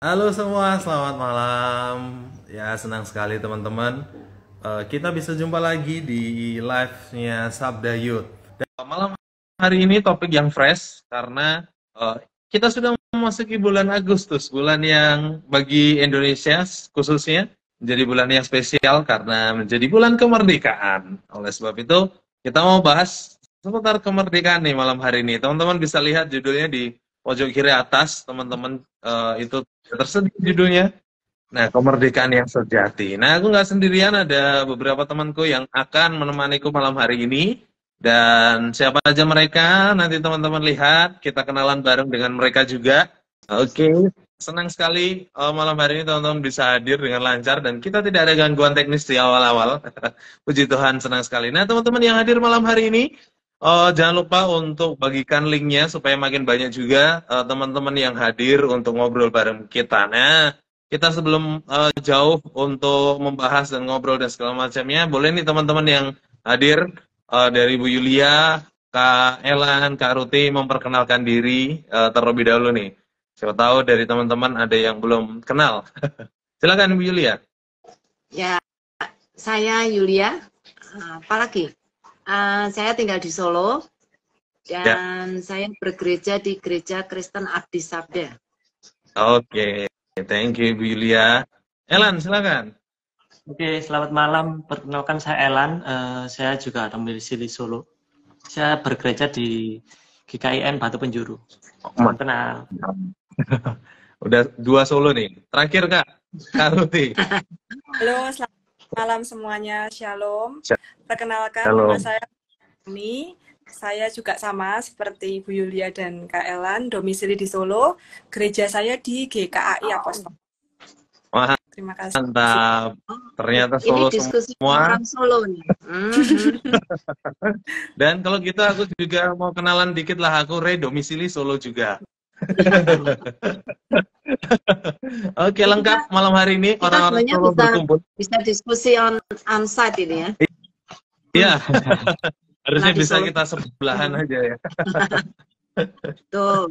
Halo semua, selamat malam. Ya, senang sekali teman-teman. Kita bisa jumpa lagi di live-nya Sabda Youth. Dan malam hari ini topik yang fresh karena kita sudah memasuki bulan Agustus, bulan yang bagi Indonesia khususnya menjadi bulan yang spesial karena menjadi bulan kemerdekaan. Oleh sebab itu, kita mau bahas seputar kemerdekaan nih malam hari ini. Teman-teman bisa lihat judulnya di pojok kiri atas, teman-teman, itu tersedia judulnya. Nah, kemerdekaan yang sejati. Nah, aku nggak sendirian, ada beberapa temanku yang akan menemaniku malam hari ini. Dan siapa aja mereka, nanti teman-teman lihat, kita kenalan bareng dengan mereka juga. Oke, senang sekali malam hari ini teman-teman bisa hadir dengan lancar dan kita tidak ada gangguan teknis di awal-awal. Puji Tuhan, senang sekali. Nah, teman-teman yang hadir malam hari ini, jangan lupa untuk bagikan linknya supaya makin banyak juga teman-teman yang hadir untuk ngobrol bareng kita. Nah, kita sebelum jauh untuk membahas dan ngobrol dan segala macamnya, boleh nih teman-teman yang hadir dari Bu Yulia, Kak Elan, Kak Ruti memperkenalkan diri terlebih dahulu nih. Siapa tahu dari teman-teman ada yang belum kenal. Silakan Bu Yulia. Ya, saya Yulia. Apalagi? Saya tinggal di Solo Ya, dan saya bergereja di Gereja Kristen Abdi Sabda. oke. Thank you Bu Yulia. Elan, silakan. Oke, selamat malam. Perkenalkan saya Elan. Saya juga domisili Solo. Saya bergereja di GKIN Batu Penjuru. Salam kenal. Udah 2 Solo nih. Terakhir Kak, Kak Ruti. Halo, selamat malam semuanya. Shalom. Perkenalkan, Halo. nama saya Ani. Saya juga sama seperti Bu Yulia dan Kak Elan, domisili di Solo. Gereja saya di GKAI Apostol. Wah, Terima kasih. mantap. Ternyata Ini Solo diskusi semua. orang Solo nih. Dan kalau gitu aku juga mau kenalan dikit lah. Aku domisili Solo juga. Oke, lengkap malam hari ini Kita orang-orang sebenarnya Solo berkumpul. bisa diskusi on site ini ya. Iya. Harusnya Nah, di bisa Solo. kita sebelahan aja ya. Tuh.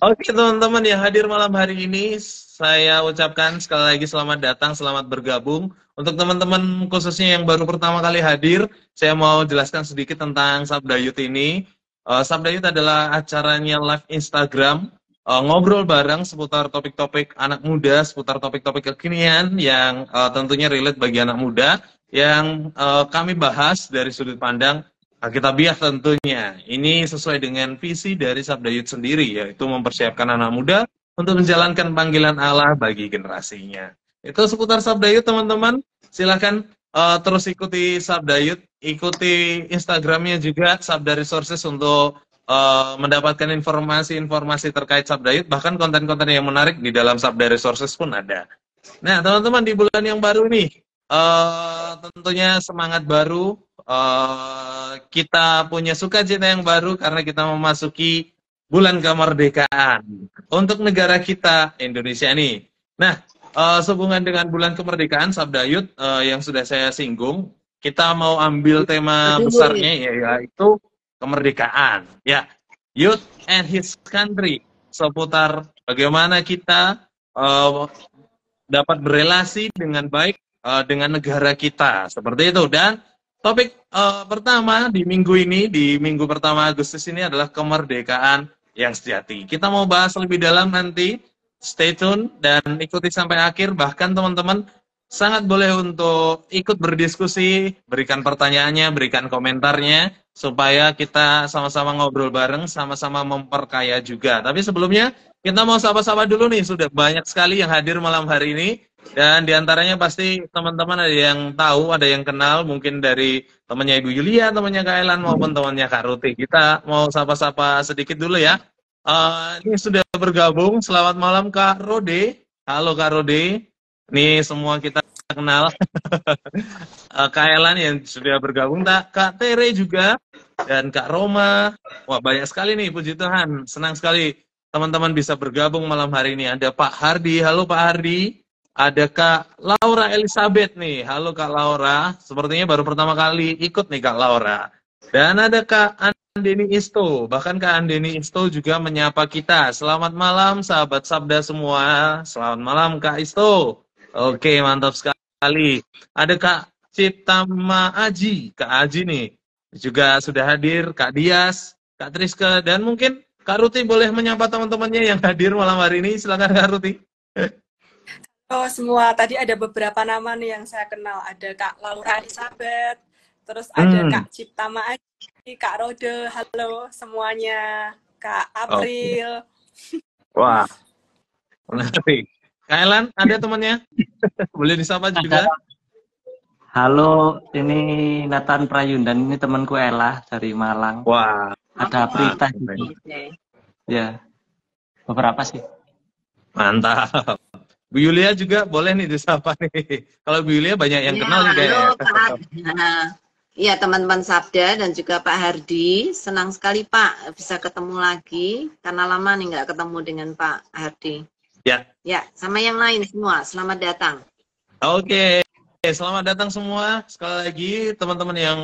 Oke teman-teman yang hadir malam hari ini, saya ucapkan sekali lagi selamat datang, selamat bergabung. Untuk teman-teman khususnya yang baru pertama kali hadir, saya mau jelaskan sedikit tentang Sabda Youth ini. Sabda Youth adalah acaranya live Instagram, ngobrol bareng seputar topik-topik anak muda, seputar topik-topik kekinian yang tentunya relate bagi anak muda, yang kami bahas dari sudut pandang Alkitabiah tentunya. Ini sesuai dengan visi dari Sabda Youth sendiri, yaitu mempersiapkan anak muda untuk menjalankan panggilan Allah bagi generasinya. Itu seputar Sabda Youth, teman-teman. Silahkan terus ikuti Sabda Youth, ikuti Instagramnya juga, Sabda Resources, untuk mendapatkan informasi-informasi terkait Sabda Youth, bahkan konten-konten yang menarik di dalam Sabda Resources pun ada. Nah, teman-teman, di bulan yang baru nih, tentunya semangat baru, kita punya sukacita yang baru karena kita memasuki bulan kemerdekaan untuk negara kita Indonesia ini. Nah, sehubungan dengan bulan kemerdekaan Sabda Youth yang sudah saya singgung, kita mau ambil tema besarnya yaitu kemerdekaan. Ya, Youth and His Country, seputar bagaimana kita dapat berelasi dengan baik dengan negara kita, seperti itu. Dan topik pertama di minggu ini, di minggu pertama Agustus ini adalah kemerdekaan yang sejati. Kita mau bahas lebih dalam nanti, stay tune dan ikuti sampai akhir. Bahkan teman-teman sangat boleh untuk ikut berdiskusi, berikan pertanyaannya, berikan komentarnya, supaya kita sama-sama ngobrol bareng, sama-sama memperkaya juga. Tapi sebelumnya, kita mau sapa-sapa dulu nih, sudah banyak sekali yang hadir malam hari ini. Dan diantaranya pasti teman-teman ada yang tahu, ada yang kenal, mungkin dari temannya Ibu Yulia, temannya Kak Elan, maupun temannya Kak Ruti. Kita mau sapa-sapa sedikit dulu ya. Ini sudah bergabung, selamat malam Kak Rode. Halo Kak Rode. Ini semua kita kenal. Kak Elan yang sudah bergabung, Kak Tere juga, dan Kak Roma. Wah, banyak sekali nih, puji Tuhan. Senang sekali teman-teman bisa bergabung malam hari ini. Ada Pak Hardi, halo Pak Hardi. Ada Kak Laura Elizabeth nih. Halo Kak Laura. Sepertinya baru pertama kali ikut nih Kak Laura. Dan ada Kak Andeni Isto. Bahkan Kak Andeni Isto juga menyapa kita. Selamat malam sahabat Sabda semua. Selamat malam Kak Isto. Oke, mantap sekali. Ada Kak Ciptama Aji. Kak Aji nih juga sudah hadir. Kak Dias, Kak Triska, dan mungkin Kak Ruti boleh menyapa teman-temannya yang hadir malam hari ini. Silakan Kak Ruti. Oh, semua. Tadi ada beberapa nama nih yang saya kenal. Ada Kak Laura Elizabeth, terus ada Kak Cipta Maaji, Kak Rode, halo semuanya. Kak April. Wah, menarik. Kak Elan, ada temannya? Boleh disapa juga? Halo, ini Nathan Prayundan, ini temanku Ella dari Malang. Wah. Ada Prita juga. Ya, beberapa sih. Mantap. Bu Yulia juga boleh nih disapa nih. Kalau Bu Yulia banyak yang kenal nih kayaknya. Iya, teman-teman Sabda dan juga Pak Hardi. Senang sekali Pak bisa ketemu lagi. Karena lama nih nggak ketemu dengan Pak Hardi. Ya. Ya, sama yang lain semua. Selamat datang. Oke, selamat datang semua. Sekali lagi teman-teman yang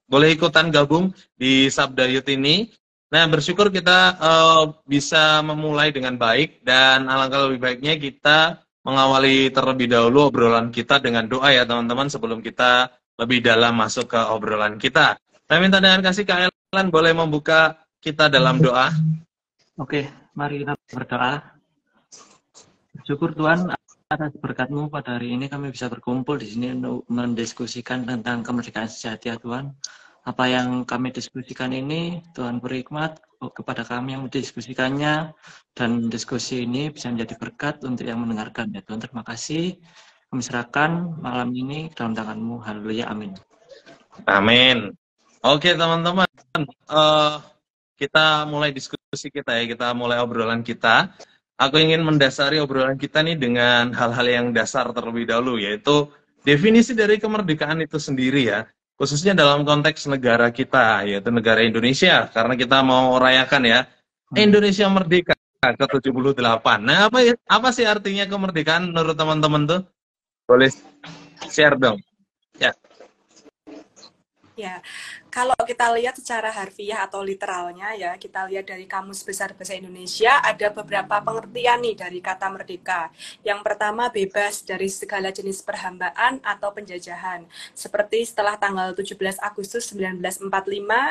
boleh ikutan gabung di Sabda Youth ini. Nah, bersyukur kita bisa memulai dengan baik, dan alangkah lebih baiknya kita mengawali terlebih dahulu obrolan kita dengan doa ya teman-teman, sebelum kita lebih dalam masuk ke obrolan kita. Saya minta dengan kasih Kak Elan boleh membuka kita dalam doa. Oke, mari kita berdoa. Syukur Tuhan atas berkat-Mu pada hari ini kami bisa berkumpul di sini untuk mendiskusikan tentang kemerdekaan sejati ya Tuhan. Apa yang kami diskusikan ini, Tuhan beri hikmat kepada kami yang mendiskusikannya, dan diskusi ini bisa menjadi berkat untuk yang mendengarkan. Ya Tuhan, terima kasih. Kami serahkan malam ini dalam tangan-Mu. Haleluya, amin. Amin. Oke teman-teman, kita mulai diskusi kita ya, kita mulai obrolan kita. Aku ingin mendasari obrolan kita nih dengan hal-hal yang dasar terlebih dahulu, yaitu definisi dari kemerdekaan itu sendiri ya. Khususnya dalam konteks negara kita, yaitu negara Indonesia, karena kita mau rayakan ya, Indonesia Merdeka ke-78. Nah, apa sih artinya kemerdekaan menurut teman-teman tuh? Boleh share dong. Ya. Ya, kalau kita lihat secara harfiah atau literalnya ya, kita lihat dari Kamus Besar Bahasa Indonesia, ada beberapa pengertian nih dari kata merdeka. Yang pertama, bebas dari segala jenis perhambaan atau penjajahan. Seperti setelah tanggal 17 Agustus 1945,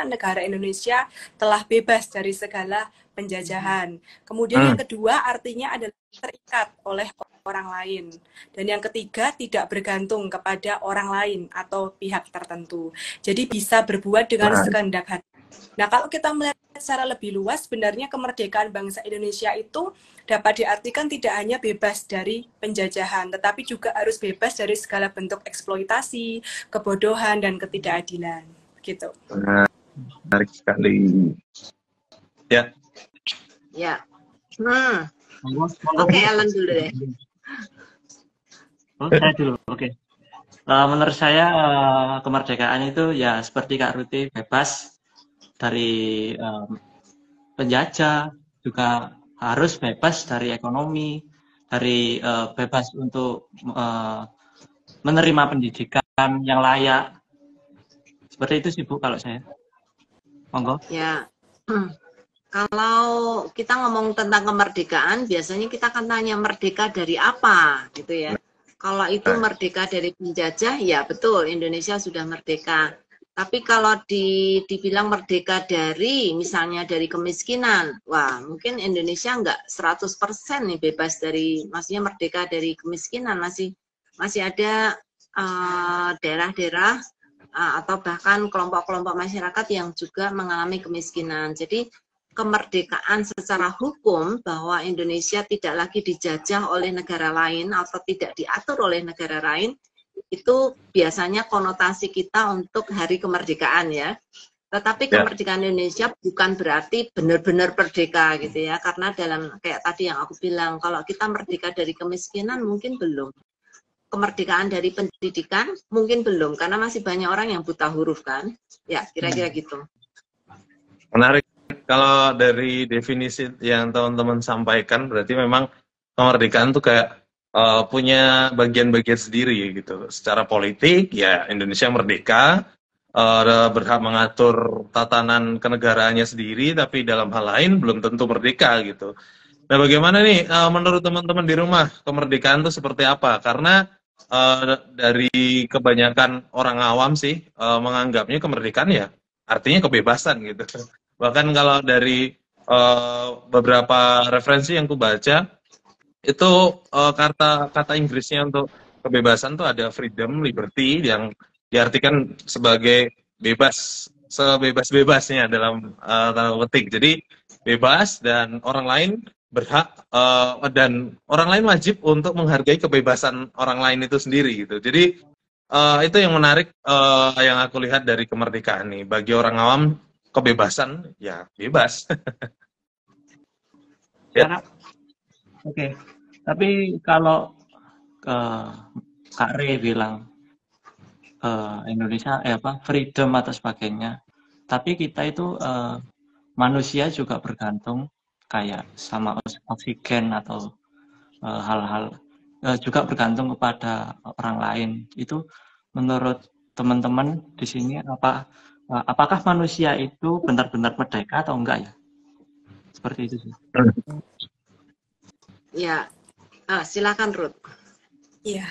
negara Indonesia telah bebas dari segala penjajahan. Kemudian yang kedua, artinya adalah terikat oleh orang lain. Dan yang ketiga, tidak bergantung kepada orang lain atau pihak tertentu. Jadi bisa berbuat dengan sekehendak hati. Nah, kalau kita melihat secara lebih luas, sebenarnya kemerdekaan bangsa Indonesia itu dapat diartikan tidak hanya bebas dari penjajahan, tetapi juga harus bebas dari segala bentuk eksploitasi, kebodohan, dan ketidakadilan. Gitu. Menarik sekali. Ya. Ya. Oke, Alan dulu deh. Saya dulu, oke. Menurut saya kemerdekaan itu ya seperti Kak Ruti, bebas dari penjajah, juga harus bebas dari ekonomi, dari bebas untuk menerima pendidikan yang layak. Seperti itu sih Bu kalau saya. Monggo. Ya. Kalau kita ngomong tentang kemerdekaan, biasanya kita akan tanya merdeka dari apa, gitu ya. Kalau itu merdeka dari penjajah, ya betul, Indonesia sudah merdeka. Tapi kalau dibilang merdeka dari, misalnya dari kemiskinan, wah mungkin Indonesia nggak 100% nih bebas dari, maksudnya merdeka dari kemiskinan, masih ada daerah-daerah atau bahkan kelompok-kelompok masyarakat yang juga mengalami kemiskinan. Jadi kemerdekaan secara hukum bahwa Indonesia tidak lagi dijajah oleh negara lain atau tidak diatur oleh negara lain, itu biasanya konotasi kita untuk hari kemerdekaan ya. Tetapi kemerdekaan Indonesia bukan berarti benar-benar merdeka gitu ya, karena dalam kayak tadi yang aku bilang, kalau kita merdeka dari kemiskinan mungkin belum. Kemerdekaan dari pendidikan mungkin belum, karena masih banyak orang yang buta huruf kan. Ya, kira-kira gitu. Menarik. Kalau dari definisi yang teman-teman sampaikan, berarti memang kemerdekaan tuh kayak punya bagian-bagian sendiri gitu. Secara politik, ya Indonesia merdeka. berhak mengatur tatanan kenegaraannya sendiri, tapi dalam hal lain belum tentu merdeka gitu. Nah, bagaimana nih menurut teman-teman di rumah kemerdekaan itu seperti apa? Karena dari kebanyakan orang awam sih menganggapnya kemerdekaan ya artinya kebebasan gitu. Bahkan kalau dari beberapa referensi yang ku baca itu kata Inggrisnya untuk kebebasan tuh ada freedom, liberty yang diartikan sebagai bebas, sebebas-bebasnya dalam tanda petik. Jadi bebas dan orang lain berhak dan orang lain wajib untuk menghargai kebebasan orang lain itu sendiri gitu. Jadi itu yang menarik yang aku lihat dari kemerdekaan nih. Bagi orang awam kebebasan ya bebas. Ya. Karena, oke. Tapi kalau Kak Re bilang Indonesia freedom atau sebagainya, tapi kita itu manusia juga bergantung kayak sama oksigen atau hal-hal juga bergantung kepada orang lain. Itu menurut teman-teman di sini apakah manusia itu benar-benar merdeka atau enggak ya? Seperti itu sih. Ya, silakan Ruth. Iya,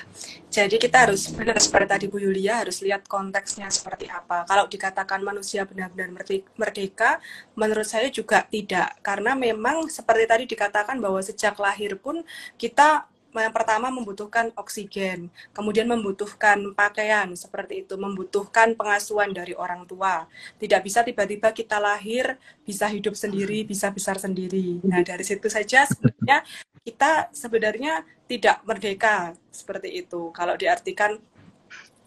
jadi kita harus benar seperti tadi Bu Yulia harus lihat konteksnya seperti apa. Kalau dikatakan manusia benar-benar merdeka, menurut saya juga tidak. Karena memang seperti tadi dikatakan bahwa sejak lahir pun kita yang pertama membutuhkan oksigen, kemudian membutuhkan pakaian seperti itu, membutuhkan pengasuhan dari orang tua. Tidak bisa tiba-tiba kita lahir, bisa hidup sendiri, bisa besar sendiri. Nah, dari situ saja sebenarnya kita sebenarnya tidak merdeka seperti itu kalau diartikan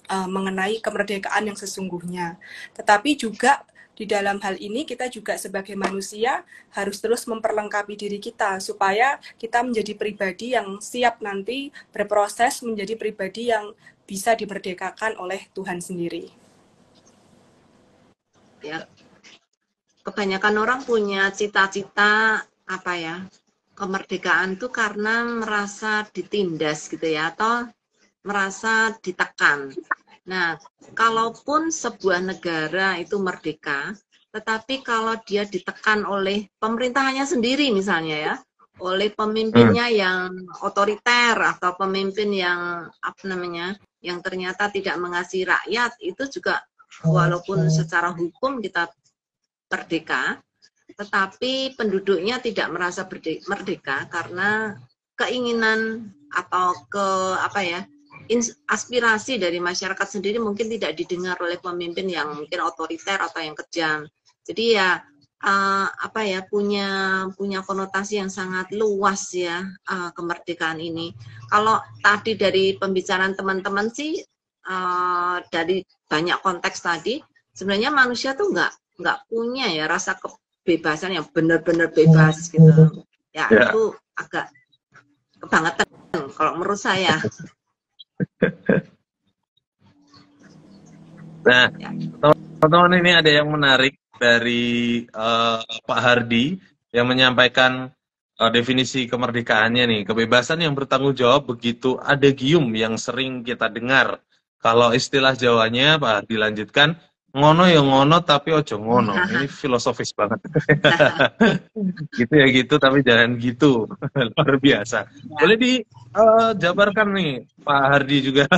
mengenai kemerdekaan yang sesungguhnya. Tetapi juga di dalam hal ini kita juga sebagai manusia harus terus memperlengkapi diri kita supaya kita menjadi pribadi yang siap nanti berproses menjadi pribadi yang bisa dimerdekakan oleh Tuhan sendiri. Ya, kebanyakan orang punya cita-cita kemerdekaan tuh karena merasa ditindas gitu ya, atau merasa ditekan. Nah, kalaupun sebuah negara itu merdeka, tetapi kalau dia ditekan oleh pemerintahannya sendiri misalnya ya, oleh pemimpinnya yang otoriter atau pemimpin yang yang ternyata tidak mengasihi rakyat, itu juga walaupun secara hukum kita merdeka, tetapi penduduknya tidak merasa merdeka karena keinginan atau aspirasi dari masyarakat sendiri mungkin tidak didengar oleh pemimpin yang mungkin otoriter atau yang kejam. Jadi ya punya konotasi yang sangat luas ya kemerdekaan ini. Kalau tadi dari pembicaraan teman-teman sih dari banyak konteks tadi sebenarnya manusia tuh nggak punya ya rasa kebebasan yang benar-benar bebas gitu. Ya itu agak kebangetan kalau menurut saya. Nah, teman-teman ini ada yang menarik dari Pak Hardi yang menyampaikan definisi kemerdekaannya nih. Kebebasan yang bertanggung jawab begitu adagium yang sering kita dengar. Kalau istilah Jawanya Pak Hardi lanjutkan, ngono ya ngono tapi ojo ngono. Ini filosofis banget. Gitu ya gitu tapi jangan gitu. Luar biasa. Boleh dijabarkan nih Pak Hardi juga.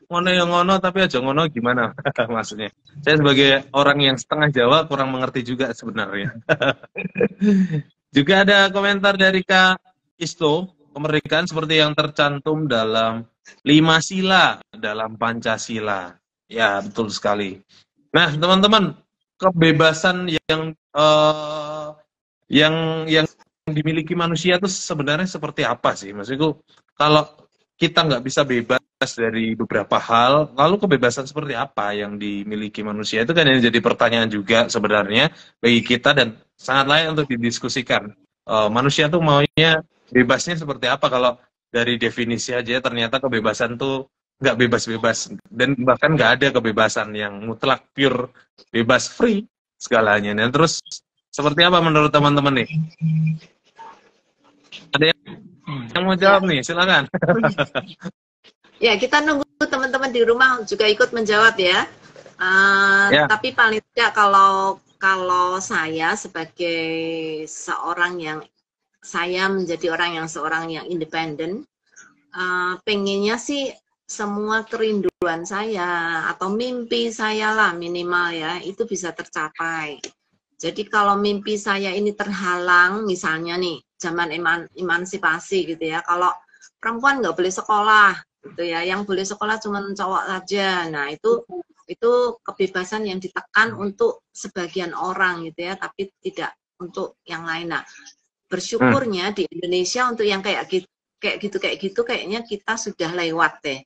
Ngono ya ngono tapi aja ngono gimana maksudnya? Saya sebagai orang yang setengah Jawa kurang mengerti juga sebenarnya. Juga ada komentar dari Kak Isto, kemerdekaan seperti yang tercantum dalam 5 sila dalam Pancasila. Ya, betul sekali. Nah, teman-teman, kebebasan yang dimiliki manusia itu sebenarnya seperti apa sih? Maksudku, kalau kita nggak bisa bebas dari beberapa hal, lalu kebebasan seperti apa yang dimiliki manusia? Itu kan yang jadi pertanyaan juga sebenarnya bagi kita dan sangat layak untuk didiskusikan. Manusia tuh maunya bebasnya seperti apa? Kalau dari definisi aja ternyata kebebasan tuh nggak bebas-bebas dan bahkan nggak ada kebebasan yang mutlak pure bebas free segalanya. Dan terus seperti apa menurut teman-teman nih? Ada yang mau jawab nih, silakan. Ya, kita nunggu teman-teman di rumah juga ikut menjawab ya. Ya. Tapi paling tidak kalau saya sebagai seorang yang saya menjadi seorang yang independen, pengennya sih semua kerinduan saya atau mimpi saya lah minimal ya itu bisa tercapai. Jadi kalau mimpi saya ini terhalang, misalnya nih zaman emansipasi gitu ya, kalau perempuan nggak boleh sekolah gitu ya, yang boleh sekolah cuma cowok saja. Nah itu kebebasan yang ditekan untuk sebagian orang gitu ya, tapi tidak untuk yang lain. Nah bersyukurnya di Indonesia untuk yang kayak gitu kayaknya kita sudah lewat deh.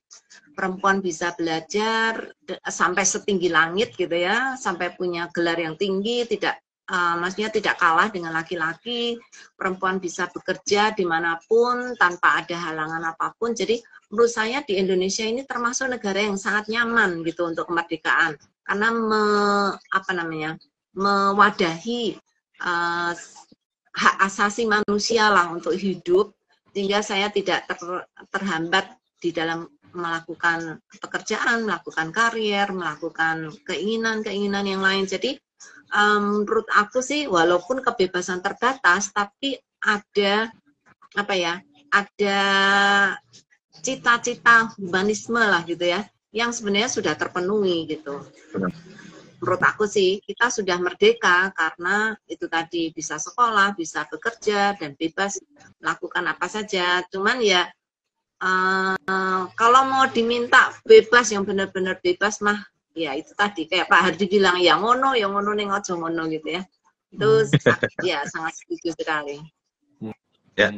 Perempuan bisa belajar sampai setinggi langit gitu ya, sampai punya gelar yang tinggi, maksudnya tidak kalah dengan laki-laki. Perempuan bisa bekerja dimanapun tanpa ada halangan apapun. Jadi menurut saya di Indonesia ini termasuk negara yang sangat nyaman gitu untuk kemerdekaan, karena mewadahi hak asasi manusia lah untuk hidup, sehingga saya tidak terhambat di dalam melakukan pekerjaan, melakukan karier, melakukan keinginan yang lain. Jadi menurut aku sih walaupun kebebasan terbatas, tapi ada ada cita-cita humanisme lah gitu ya, yang sebenarnya sudah terpenuhi gitu. Menurut aku sih kita sudah merdeka karena itu tadi bisa sekolah, bisa bekerja dan bebas melakukan apa saja. Cuman ya kalau mau diminta bebas yang benar-benar bebas mah ya itu tadi kayak Pak Hardi bilang ya ngono ning ojo ngono gitu ya. Itu ya sangat setuju sekali. Ya.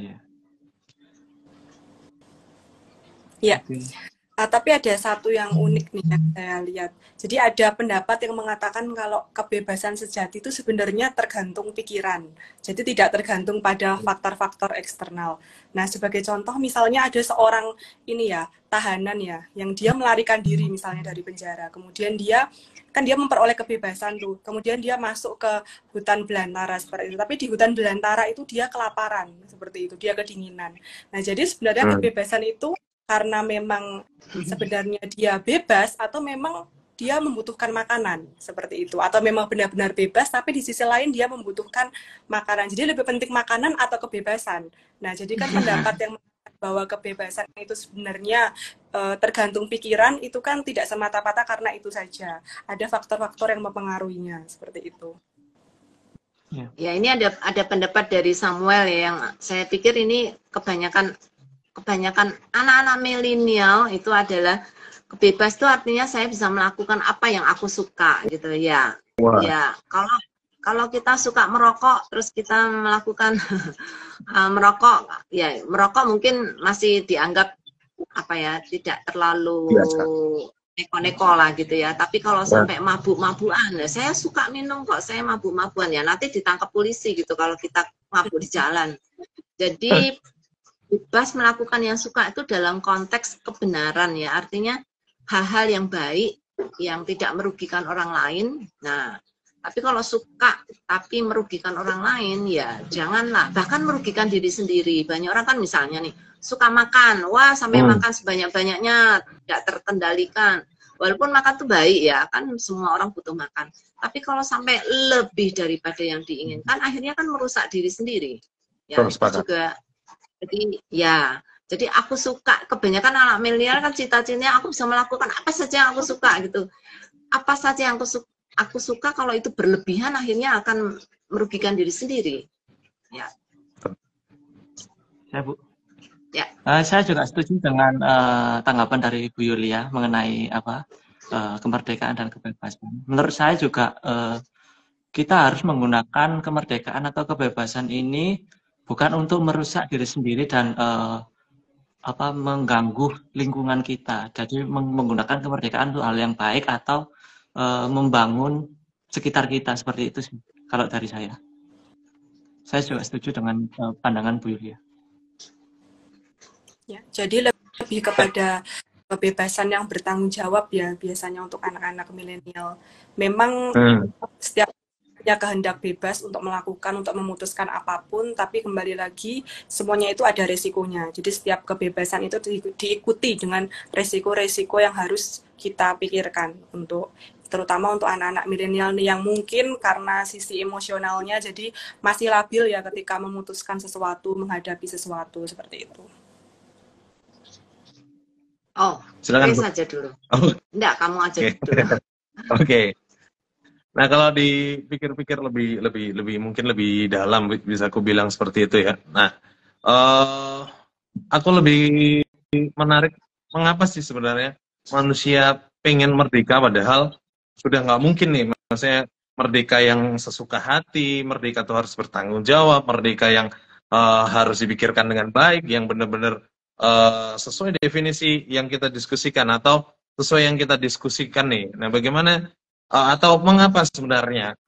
Ya. Tapi ada satu yang unik nih yang saya lihat. Jadi ada pendapat yang mengatakan kalau kebebasan sejati itu sebenarnya tergantung pikiran. Jadi tidak tergantung pada faktor-faktor eksternal. Nah, sebagai contoh misalnya ada seorang tahanan ya, yang dia melarikan diri misalnya dari penjara. Kemudian dia memperoleh kebebasan tuh. Kemudian dia masuk ke hutan belantara seperti itu. Tapi di hutan belantara itu dia kelaparan seperti itu, dia kedinginan. Nah, jadi sebenarnya kebebasan itu karena memang sebenarnya dia bebas atau memang dia membutuhkan makanan seperti itu, atau memang benar-benar bebas tapi di sisi lain dia membutuhkan makanan, jadi lebih penting makanan atau kebebasan. Nah jadi kan pendapat yang bahwa kebebasan itu sebenarnya tergantung pikiran itu kan tidak semata-mata karena itu saja, ada faktor-faktor yang mempengaruhinya seperti itu. Ya ini ada pendapat dari Samuel ya, yang saya pikir ini kebanyakan anak-anak milenial itu adalah bebas itu artinya saya bisa melakukan apa yang aku suka gitu ya. Wow. Ya kalau kita suka merokok terus kita melakukan merokok mungkin masih dianggap tidak terlalu neko-neko lah gitu ya. Tapi kalau sampai mabuk-mabukan, ya, saya suka minum kok, saya mabuk-mabukan ya nanti ditangkap polisi gitu kalau kita mabuk di jalan. Jadi bebas melakukan yang suka itu dalam konteks kebenaran ya, artinya hal-hal yang baik yang tidak merugikan orang lain. Nah, tapi kalau suka tapi merugikan orang lain ya janganlah, bahkan merugikan diri sendiri. Banyak orang kan misalnya nih suka makan, wah sampai makan sebanyak-banyaknya tidak terkendalikan. Walaupun makan itu baik ya, kan semua orang butuh makan. Tapi kalau sampai lebih daripada yang diinginkan, akhirnya kan merusak diri sendiri. Ya, itu juga. Jadi aku suka, kebanyakan anak milenial kan cita-citanya aku bisa melakukan apa saja yang aku suka gitu. Apa saja yang aku suka kalau itu berlebihan akhirnya akan merugikan diri sendiri. Ya. Ya, Bu. Ya. Saya juga setuju dengan tanggapan dari Bu Yulia mengenai kemerdekaan dan kebebasan. Menurut saya juga kita harus menggunakan kemerdekaan atau kebebasan ini bukan untuk merusak diri sendiri dan mengganggu lingkungan kita. Jadi menggunakan kemerdekaan untuk hal yang baik atau membangun sekitar kita, seperti itu sih kalau dari saya. Saya juga setuju dengan pandangan Bu Yulia. Ya, jadi lebih kepada kebebasan yang bertanggung jawab ya biasanya untuk anak-anak milenial. Memang setiap punya kehendak bebas untuk melakukan, untuk memutuskan apapun, tapi kembali lagi semuanya itu ada resikonya. Jadi setiap kebebasan itu diikuti dengan resiko-resiko yang harus kita pikirkan terutama untuk anak-anak milenial yang mungkin karena sisi emosionalnya jadi masih labil ya ketika memutuskan sesuatu, menghadapi sesuatu seperti itu. Oh, Silakan, Chris Bu. aja dulu. Oh, Enggak, kamu aja oke. dulu. Oke. Nah, kalau dipikir-pikir lebih mungkin lebih dalam bisa aku bilang seperti itu ya. Nah, aku lebih menarik mengapa sih sebenarnya manusia pengen merdeka padahal sudah nggak mungkin nih, maksudnya merdeka yang sesuka hati, merdeka itu harus bertanggung jawab, merdeka yang harus dipikirkan dengan baik, yang benar-benar sesuai definisi yang kita diskusikan atau sesuai yang kita diskusikan nih. Nah, bagaimana atau mengapa sebenarnya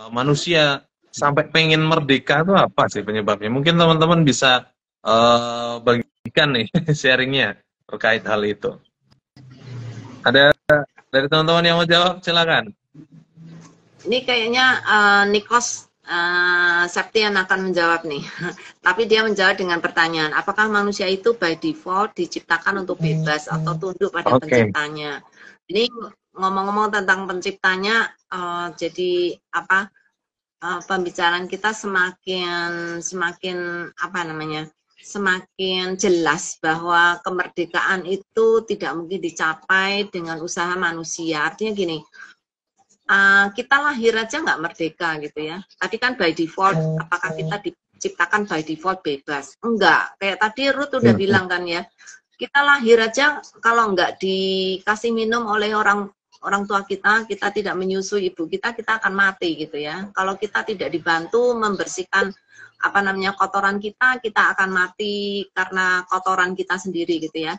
manusia sampai pengen merdeka itu apa sih penyebabnya? Mungkin teman-teman bisa bagikan nih sharingnya terkait hal itu. Ada dari teman-teman yang mau jawab, silakan. Ini kayaknya Nikos Septian akan menjawab nih. Tapi dia menjawab dengan pertanyaan, apakah manusia itu by default diciptakan untuk bebas atau tunduk pada penciptanya? Ini ngomong-ngomong tentang penciptanya, jadi apa? Pembicaraan kita semakin apa namanya? Semakin jelas bahwa kemerdekaan itu tidak mungkin dicapai dengan usaha manusia. Artinya gini, kita lahir aja nggak merdeka gitu ya. Tadi kan by default, apakah kita diciptakan by default bebas? Enggak. Kayak tadi Ruth udah bilang kan ya, kita lahir aja kalau nggak dikasih minum oleh orang tua kita tidak menyusui ibu kita akan mati gitu ya. Kalau kita tidak dibantu membersihkan apa namanya kotoran kita akan mati karena kotoran kita sendiri gitu ya.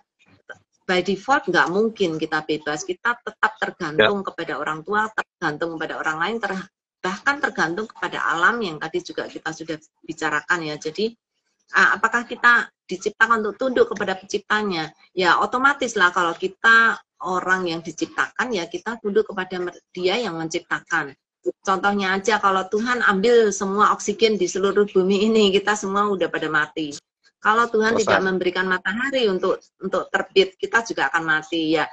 By default nggak mungkin kita bebas, kita tetap tergantung kepada orang tua, tergantung kepada orang lain, bahkan tergantung kepada alam yang tadi juga kita sudah bicarakan ya. Jadi apakah kita diciptakan untuk tunduk kepada penciptanya? Ya otomatis lah kalau kita orang yang diciptakan ya kita tunduk kepada dia yang menciptakan. Contohnya aja kalau Tuhan ambil semua oksigen di seluruh bumi ini, kita semua udah pada mati. Kalau Tuhan tidak memberikan matahari untuk terbit, kita juga akan mati ya.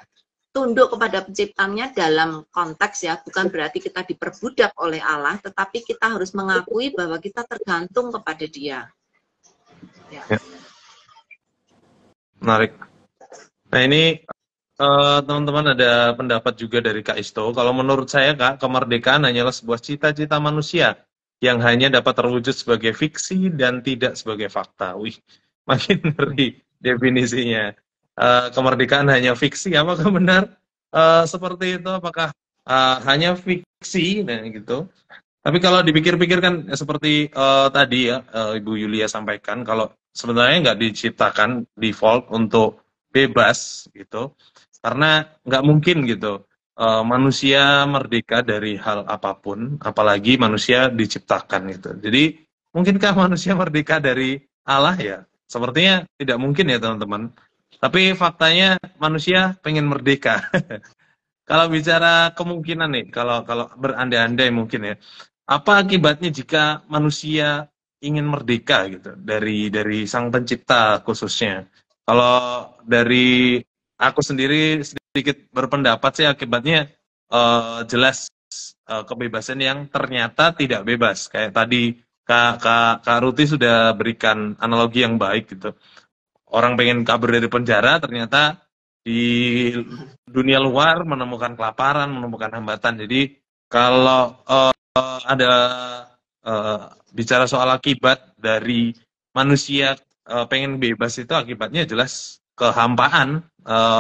Tunduk kepada penciptanya dalam konteks ya, bukan berarti kita diperbudak oleh Allah, tetapi kita harus mengakui bahwa kita tergantung kepada Dia. Ya. Menarik. Nah ini teman-teman ada pendapat juga dari Kak Isto. Kalau menurut saya Kak, kemerdekaan hanyalah sebuah cita-cita manusia yang hanya dapat terwujud sebagai fiksi dan tidak sebagai fakta. Wih, makin ngeri definisinya. Kemerdekaan hanya fiksi, apakah benar seperti itu? Apakah hanya fiksi? Nah gitu. Tapi kalau dipikir-pikir kan seperti tadi ya Ibu Yulia sampaikan, kalau sebenarnya nggak diciptakan default untuk bebas gitu. Karena nggak mungkin gitu manusia merdeka dari hal apapun, apalagi manusia diciptakan gitu. Jadi mungkinkah manusia merdeka dari Allah ya? Sepertinya tidak mungkin ya teman-teman. Tapi faktanya manusia pengen merdeka. Kalau bicara kemungkinan nih, kalau berandai-andai mungkin ya, apa akibatnya jika manusia ingin merdeka gitu dari sang pencipta khususnya? Kalau dari aku sendiri sedikit berpendapat sih akibatnya jelas kebebasan yang ternyata tidak bebas. Kayak tadi Kak Ruti sudah berikan analogi yang baik gitu. Orang pengen kabur dari penjara ternyata di dunia luar menemukan kelaparan, menemukan hambatan. Jadi kalau ada bicara soal akibat dari manusia pengen bebas itu akibatnya jelas kehampaan.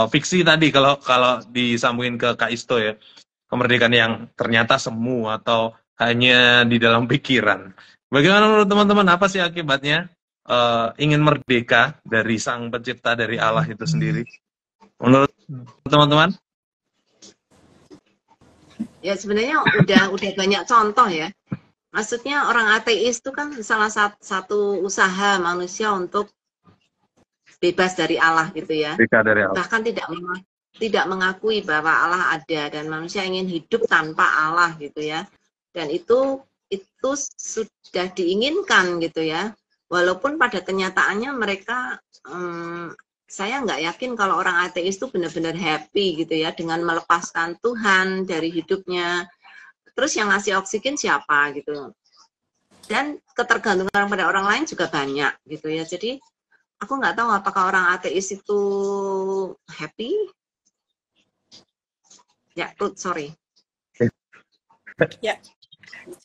Fiksi tadi kalau disambungin ke Kak Isto ya, kemerdekaan yang ternyata semu atau hanya di dalam pikiran. Bagaimana menurut teman-teman, apa sih akibatnya ingin merdeka dari sang pencipta, dari Allah itu sendiri? Menurut teman-teman? Ya sebenarnya udah banyak contoh ya. Maksudnya orang ateis itu kan salah satu usaha manusia untuk bebas dari Allah gitu ya. Dari Allah. Bahkan tidak mengakui bahwa Allah ada dan manusia ingin hidup tanpa Allah gitu ya. Dan itu sudah diinginkan gitu ya. Walaupun pada kenyataannya mereka saya nggak yakin kalau orang ateis itu benar-benar happy gitu ya dengan melepaskan Tuhan dari hidupnya. Terus yang ngasih oksigen siapa gitu. Dan ketergantungan pada orang lain juga banyak gitu ya. Jadi aku nggak tahu apakah orang ateis itu happy. Ya, Ruth, sorry. Ya,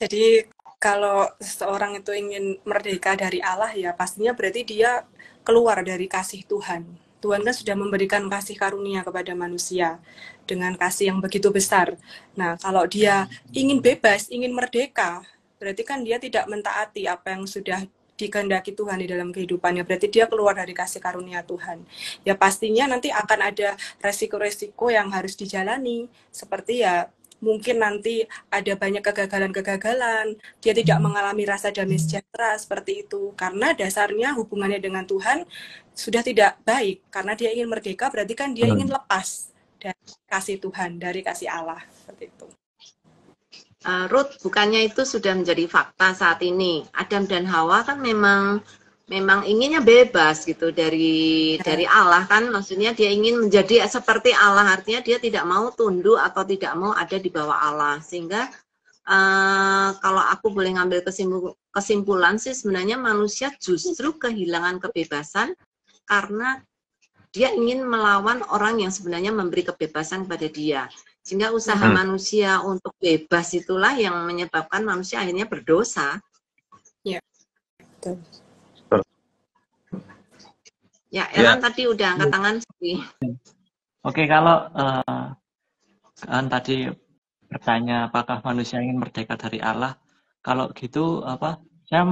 jadi kalau seseorang itu ingin merdeka dari Allah ya pastinya berarti dia keluar dari kasih Tuhan. Tuhan kan sudah memberikan kasih karunia kepada manusia dengan kasih yang begitu besar. Nah, kalau dia ingin bebas, ingin merdeka, berarti kan dia tidak mentaati apa yang sudah dikehendaki Tuhan di dalam kehidupannya. Berarti dia keluar dari kasih karunia Tuhan. Ya pastinya nanti akan ada resiko-resiko yang harus dijalani. Seperti ya mungkin nanti ada banyak kegagalan-kegagalan, dia tidak mengalami rasa damai sejahtera seperti itu. Karena dasarnya hubungannya dengan Tuhan sudah tidak baik. Karena dia ingin merdeka, berarti kan dia ingin lepas dari kasih Tuhan, dari kasih Allah. Seperti itu. Ruth, bukannya itu sudah menjadi fakta saat ini. Adam dan Hawa kan memang inginnya bebas gitu dari Allah kan, maksudnya dia ingin menjadi seperti Allah, artinya dia tidak mau tunduk atau tidak mau ada di bawah Allah. Sehingga kalau aku boleh ngambil kesimpulan sih sebenarnya manusia justru kehilangan kebebasan karena dia ingin melawan orang yang sebenarnya memberi kebebasan pada dia. Sehingga usaha manusia untuk bebas itulah yang menyebabkan manusia akhirnya berdosa. Ya, betul. Ya, Elan tadi udah angkat tangan sih. Oke, kalau kan tadi bertanya apakah manusia ingin merdeka dari Allah. Kalau gitu saya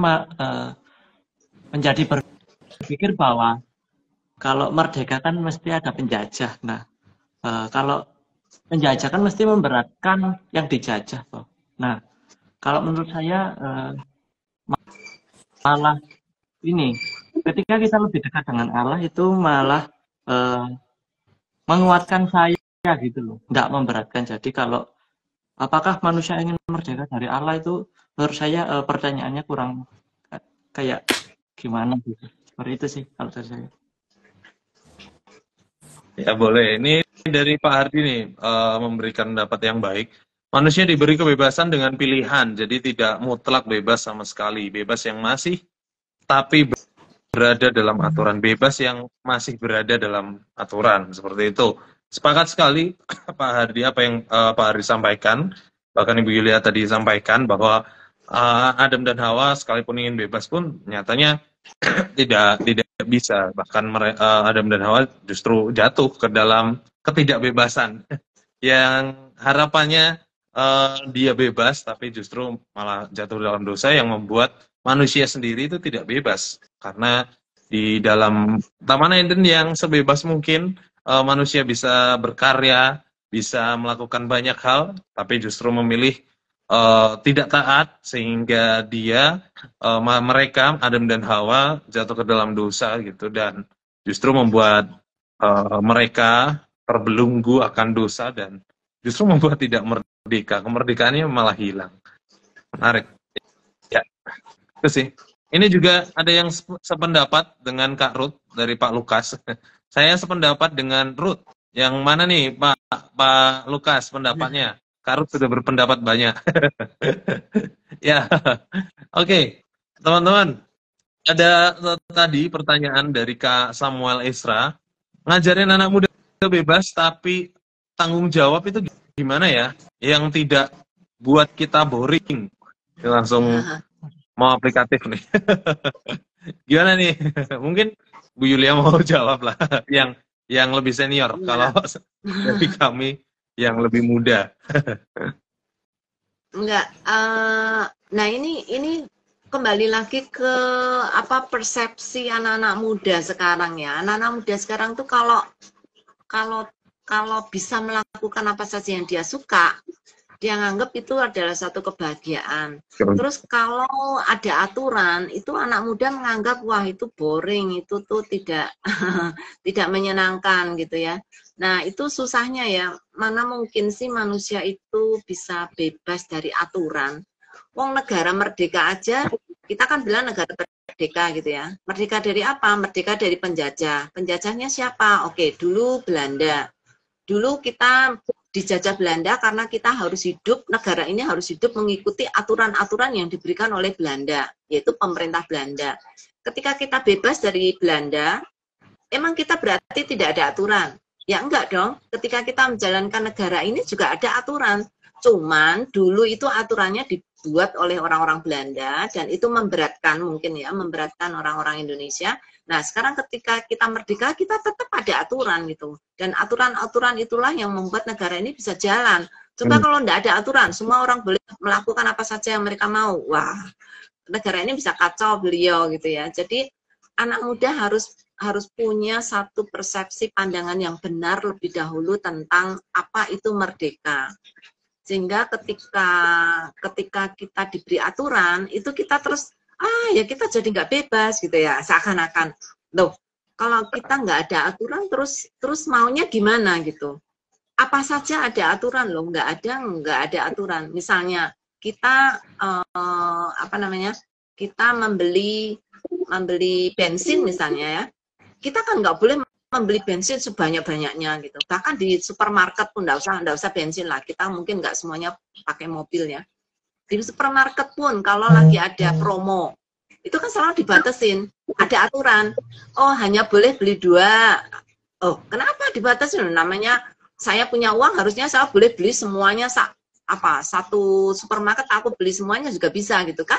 menjadi berpikir bahwa kalau merdeka kan mesti ada penjajah. Nah, kalau penjajah kan mesti memberatkan yang dijajah, toh. Nah, kalau menurut saya malah ini ketika kita lebih dekat dengan Allah itu malah menguatkan saya gitu loh, nggak memberatkan. Jadi kalau apakah manusia ingin merdeka dari Allah itu menurut saya pertanyaannya kurang kayak gimana gitu. Seperti itu sih kalau dari saya. Ya boleh. Ini dari Pak Hardi nih memberikan pendapat yang baik. Manusia diberi kebebasan dengan pilihan, jadi tidak mutlak bebas sama sekali. Bebas yang masih tapi berada dalam aturan, bebas yang masih berada dalam aturan, seperti itu. Sepakat sekali Pak Hardi apa yang Pak Hardi sampaikan, bahkan Ibu Yulia tadi sampaikan bahwa Adam dan Hawa sekalipun ingin bebas pun nyatanya tidak bisa, bahkan Adam dan Hawa justru jatuh ke dalam ketidakbebasan yang harapannya dia bebas tapi justru malah jatuh dalam dosa yang membuat manusia sendiri itu tidak bebas. Karena di dalam Taman Eden yang sebebas mungkin manusia bisa berkarya, bisa melakukan banyak hal, tapi justru memilih tidak taat sehingga mereka Adam dan Hawa jatuh ke dalam dosa gitu, dan justru membuat mereka terbelenggu akan dosa dan justru membuat tidak merdeka. Kemerdekaannya malah hilang. Menarik. Ya, itu sih. Ini juga ada yang sependapat dengan Kak Ruth dari Pak Lukas. Saya sependapat dengan Ruth. Yang mana nih Pak Lukas pendapatnya? Kak Ruth sudah berpendapat banyak. Ya, oke. Teman-teman, ada tadi pertanyaan dari Kak Samuel Isra. Ngajarin anak muda bebas tapi tanggung jawab itu gimana ya? Yang tidak buat kita boring. Langsung mau aplikatif nih. Gimana nih? Mungkin Bu Yulia mau jawab lah. Yang lebih senior. Kalau dari kami yang lebih muda. Enggak. Nah ini kembali lagi ke persepsi anak-anak muda sekarang ya. Anak-anak muda sekarang tuh kalau bisa melakukan apa saja yang dia suka, dia nganggap itu adalah satu kebahagiaan. Terus kalau ada aturan, itu anak muda menganggap wah itu boring, itu tuh tidak tidak menyenangkan gitu ya. Nah itu susahnya ya, mana mungkin sih manusia itu bisa bebas dari aturan. Wong negara merdeka aja, kita kan bilang negara merdeka gitu ya. Merdeka dari apa? Merdeka dari penjajah. Penjajahnya siapa? Oke, dulu Belanda. Dulu kita dijajah Belanda karena kita harus hidup, negara ini harus hidup mengikuti aturan-aturan yang diberikan oleh Belanda, yaitu pemerintah Belanda. Ketika kita bebas dari Belanda, emang kita berarti tidak ada aturan? Ya enggak dong, ketika kita menjalankan negara ini juga ada aturan. Cuman dulu itu aturannya dibuat oleh orang-orang Belanda dan itu memberatkan mungkin ya, memberatkan orang-orang Indonesia. Nah sekarang ketika kita merdeka, kita tetap ada aturan gitu. Dan aturan-aturan itulah yang membuat negara ini bisa jalan. Coba kalau enggak ada aturan, semua orang boleh melakukan apa saja yang mereka mau. Wah, negara ini bisa kacau beliau gitu ya. Jadi anak muda harus punya satu persepsi pandangan yang benar lebih dahulu tentang apa itu merdeka. Sehingga ketika kita diberi aturan, itu kita terus, ya kita jadi nggak bebas gitu ya, seakan-akan. Loh, kalau kita nggak ada aturan, terus maunya gimana gitu. Apa saja ada aturan loh, nggak ada aturan. Misalnya, kita, kita membeli bensin misalnya ya, kita kan nggak boleh membeli bensin sebanyak-banyaknya gitu. Bahkan di supermarket pun nggak usah bensin lah. Kita mungkin nggak semuanya pakai mobil ya. Di supermarket pun kalau lagi ada promo, itu kan selalu dibatasin. Ada aturan. Oh, hanya boleh beli 2. Oh, kenapa dibatasin? Namanya saya punya uang, harusnya saya boleh beli semuanya. Satu supermarket aku beli semuanya juga bisa gitu kan.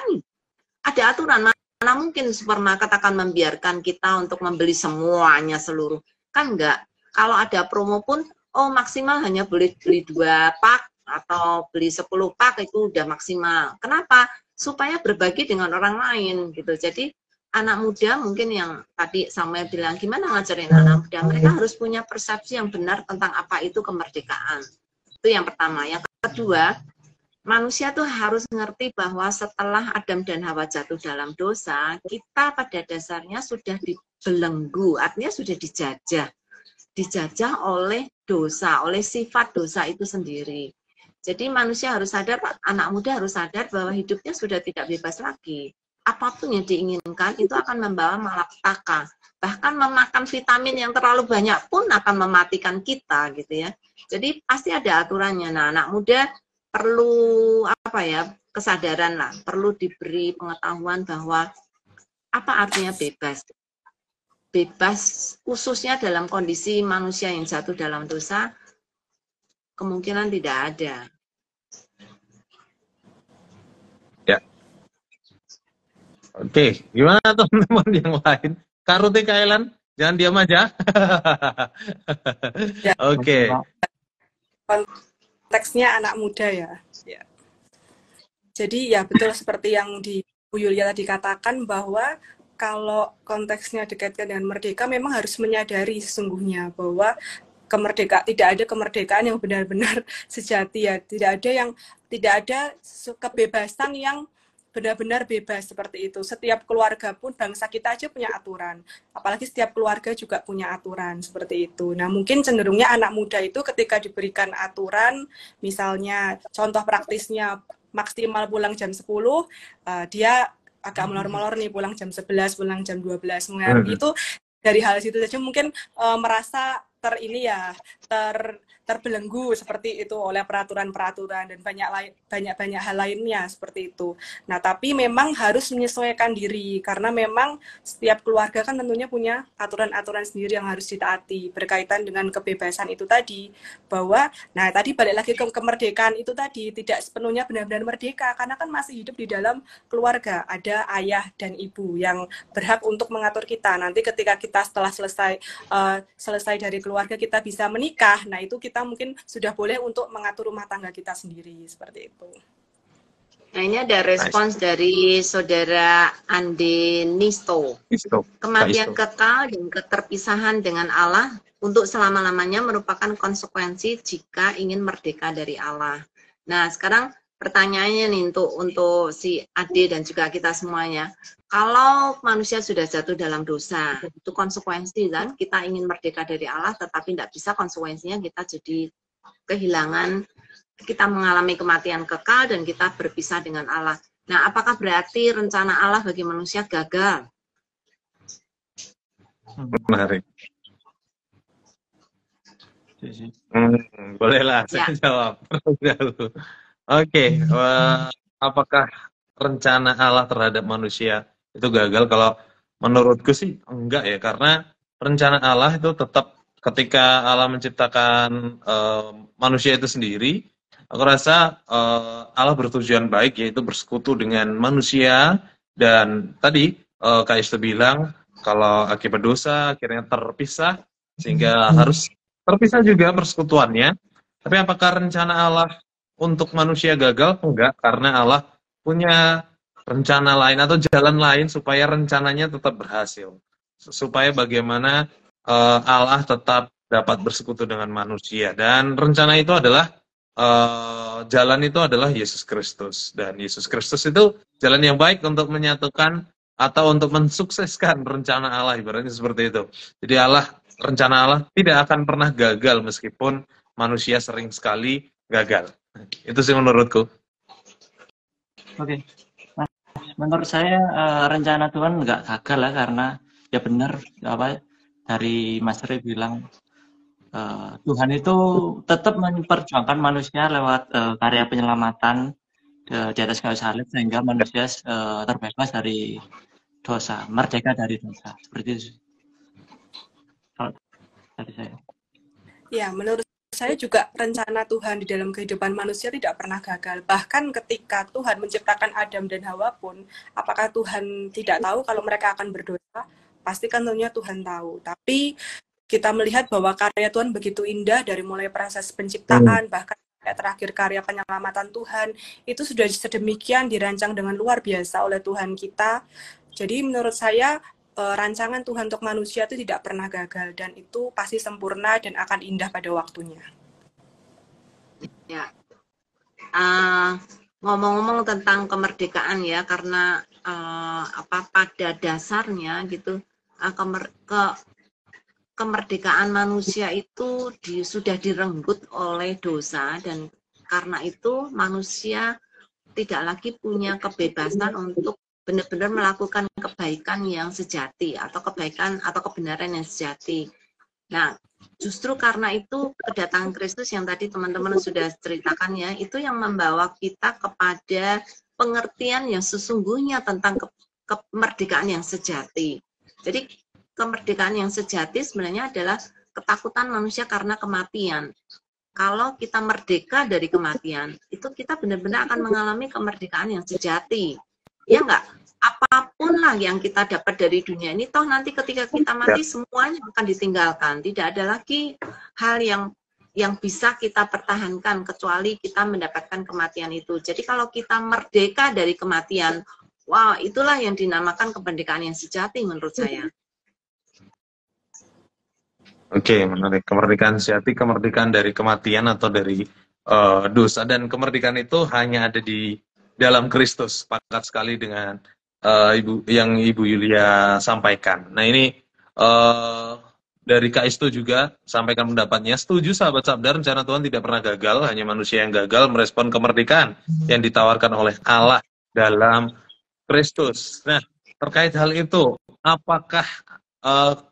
Ada aturan. Mana mungkin supermarket akan membiarkan kita untuk membeli semuanya seluruh. Kan enggak. Kalau ada promo pun, oh maksimal hanya boleh beli 2 pak atau beli 10 pak itu udah maksimal. Kenapa? Supaya berbagi dengan orang lain gitu. Jadi anak muda mungkin yang tadi Samuel bilang, gimana ngajarin anak muda? Mereka harus punya persepsi yang benar tentang apa itu kemerdekaan. Itu yang pertama. Yang kedua, manusia tuh harus ngerti bahwa setelah Adam dan Hawa jatuh dalam dosa, kita pada dasarnya sudah dibelenggu, artinya sudah dijajah oleh dosa, oleh sifat dosa itu sendiri. Jadi manusia harus sadar, anak muda harus sadar bahwa hidupnya sudah tidak bebas lagi. Apapun yang diinginkan itu akan membawa malapetaka. Bahkan memakan vitamin yang terlalu banyak pun akan mematikan kita gitu ya. Jadi pasti ada aturannya. Nah, anak muda perlu kesadaran lah, perlu diberi pengetahuan bahwa apa artinya bebas. Bebas khususnya dalam kondisi manusia yang jatuh dalam dosa, kemungkinan tidak ada. Ya. Oke, gimana teman-teman yang lain? Kak Ruti, Kak Elan, jangan diam aja. Ya. Oke. Konteksnya anak muda ya. Jadi ya betul seperti yang di Bu Yulia tadi katakan bahwa kalau konteksnya dikaitkan dengan merdeka memang harus menyadari sesungguhnya bahwa tidak ada kemerdekaan yang benar-benar sejati ya. Tidak ada kebebasan yang benar-benar bebas seperti itu. Setiap keluarga pun, bangsa kita aja punya aturan. Apalagi setiap keluarga juga punya aturan seperti itu. Nah, mungkin cenderungnya anak muda itu ketika diberikan aturan, misalnya contoh praktisnya maksimal pulang jam 10, dia agak molor-molor nih, pulang jam 11, pulang jam 12. Itu dari hal situ saja mungkin merasa terbelenggu seperti itu oleh peraturan-peraturan dan banyak hal lainnya seperti itu. Nah, tapi memang harus menyesuaikan diri karena memang setiap keluarga kan tentunya punya aturan-aturan sendiri yang harus ditaati berkaitan dengan kebebasan itu tadi. Bahwa, nah tadi balik lagi ke kemerdekaan itu tadi, tidak sepenuhnya benar-benar merdeka karena kan masih hidup di dalam keluarga. Ada ayah dan ibu yang berhak untuk mengatur kita. Nanti ketika kita setelah selesai dari keluarga kita bisa menikah, nah itu kita mungkin sudah boleh untuk mengatur rumah tangga kita sendiri, seperti itu. Nah, ini ada respons dari saudara Ande Nisto. Kematian kekal dan keterpisahan dengan Allah untuk selama-lamanya merupakan konsekuensi jika ingin merdeka dari Allah. Nah, sekarang pertanyaannya nih untuk si Ade dan juga kita semuanya. Kalau manusia sudah jatuh dalam dosa, itu konsekuensi kan, kita ingin merdeka dari Allah, tetapi tidak bisa, konsekuensinya kita jadi kehilangan, kita mengalami kematian kekal dan kita berpisah dengan Allah. Nah, apakah berarti rencana Allah bagi manusia gagal? Menarik. Sih. Bolehlah saya Ya, jawab. Oke, apakah rencana Allah terhadap manusia itu gagal? Kalau menurutku sih enggak ya, karena rencana Allah itu tetap ketika Allah menciptakan manusia itu sendiri, aku rasa Allah bertujuan baik, yaitu bersekutu dengan manusia. Dan tadi Kak Istu bilang kalau akibat dosa akhirnya terpisah, sehingga harus terpisah juga persekutuannya. Tapi apakah rencana Allah untuk manusia gagal? Enggak, karena Allah punya rencana lain atau jalan lain supaya rencananya tetap berhasil. Supaya bagaimana Allah tetap dapat bersekutu dengan manusia. Dan rencana itu adalah jalan itu adalah Yesus Kristus. Dan Yesus Kristus itu jalan yang baik untuk menyatukan atau untuk mensukseskan rencana Allah, ibaratnya seperti itu. Jadi rencana Allah tidak akan pernah gagal meskipun manusia sering sekali gagal. Itu sih menurutku. Oke. Mas, menurut saya rencana Tuhan nggak gagal lah, karena ya benar apa dari Mas Ray bilang, Tuhan itu tetap memperjuangkan manusia lewat karya penyelamatan di atas kayu salib, sehingga manusia terbebas dari dosa, merdeka dari dosa. Seperti itu kalau dari saya. Ya, menurut saya juga rencana Tuhan di dalam kehidupan manusia tidak pernah gagal. Bahkan ketika Tuhan menciptakan Adam dan Hawa pun, apakah Tuhan tidak tahu kalau mereka akan berdosa? Pasti kan tentunya Tuhan tahu. Tapi kita melihat bahwa karya Tuhan begitu indah dari mulai proses penciptaan, bahkan terakhir karya penyelamatan Tuhan, itu sudah sedemikian dirancang dengan luar biasa oleh Tuhan kita. Jadi menurut saya rancangan Tuhan untuk manusia itu tidak pernah gagal, dan itu pasti sempurna dan akan indah pada waktunya. ya. Ngomong-ngomong tentang kemerdekaan ya, karena pada dasarnya gitu, kemerdekaan manusia itu sudah direnggut oleh dosa, dan karena itu manusia tidak lagi punya kebebasan untuk benar-benar melakukan kebaikan yang sejati atau kebaikan atau kebenaran yang sejati. Nah, justru karena itu kedatangan Kristus yang tadi teman-teman sudah ceritakan ya, itu yang membawa kita kepada pengertian yang sesungguhnya tentang kemerdekaan yang sejati. Jadi kemerdekaan yang sejati sebenarnya adalah ketakutan manusia karena kematian. Kalau kita merdeka dari kematian, itu kita benar-benar akan mengalami kemerdekaan yang sejati. Ya enggak? Apapun lah yang kita dapat dari dunia ini, toh nanti ketika kita mati semuanya akan ditinggalkan. Tidak ada lagi hal yang bisa kita pertahankan kecuali kita mendapatkan kematian itu. Jadi kalau kita merdeka dari kematian, wow, itulah yang dinamakan kemerdekaan yang sejati menurut saya. Oke, menarik. Kemerdekaan sejati, kemerdekaan dari kematian atau dari dosa, dan kemerdekaan itu hanya ada di dalam Kristus. Sepakat sekali dengan Ibu Yulia sampaikan. Nah ini dari Kak Istu juga sampaikan pendapatnya. Setuju sahabat Sabda, rencana Tuhan tidak pernah gagal, hanya manusia yang gagal merespon kemerdekaan yang ditawarkan oleh Allah dalam Kristus. Nah, terkait hal itu, apakah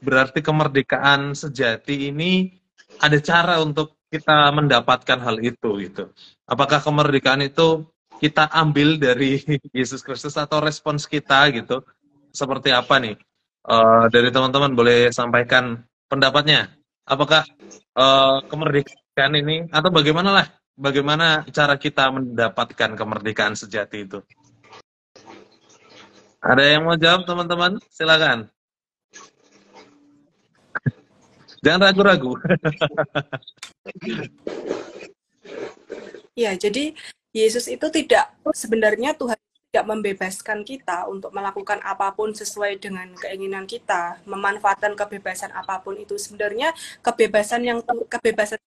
berarti kemerdekaan sejati ini ada cara untuk kita mendapatkan hal itu gitu? Apakah kemerdekaan itu kita ambil dari Yesus Kristus atau respons kita gitu? Seperti apa nih? Dari teman-teman boleh sampaikan pendapatnya. Apakah kemerdekaan ini, atau bagaimana cara kita mendapatkan kemerdekaan sejati itu? Ada yang mau jawab teman-teman? Silakan. Jangan ragu-ragu. Ya, jadi Yesus itu sebenarnya Tuhan tidak membebaskan kita untuk melakukan apapun sesuai dengan keinginan kita, memanfaatkan kebebasan apapun itu. Sebenarnya kebebasan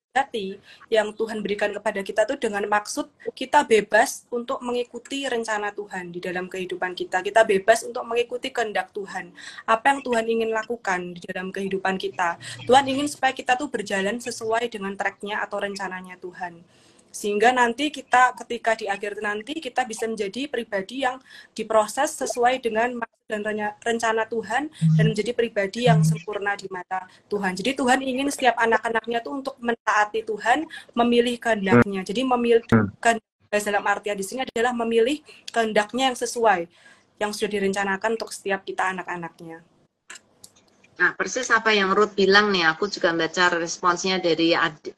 sejati yang Tuhan berikan kepada kita itu dengan maksud kita bebas untuk mengikuti rencana Tuhan di dalam kehidupan kita. Kita bebas untuk mengikuti kehendak Tuhan. Apa yang Tuhan ingin lakukan di dalam kehidupan kita. Tuhan ingin supaya kita tuh berjalan sesuai dengan track-nya atau rencananya Tuhan. Sehingga nanti kita ketika di akhir nanti kita bisa menjadi pribadi yang diproses sesuai dengan maksud dan rencana Tuhan dan menjadi pribadi yang sempurna di mata Tuhan. Jadi Tuhan ingin setiap anak-anaknya tuh untuk mentaati Tuhan, memilih kehendaknya. Jadi memilih dalam artian di sini adalah memilih kehendaknya yang sesuai yang sudah direncanakan untuk setiap kita anak-anaknya. Nah, persis apa yang Ruth bilang nih, aku juga baca responsnya dari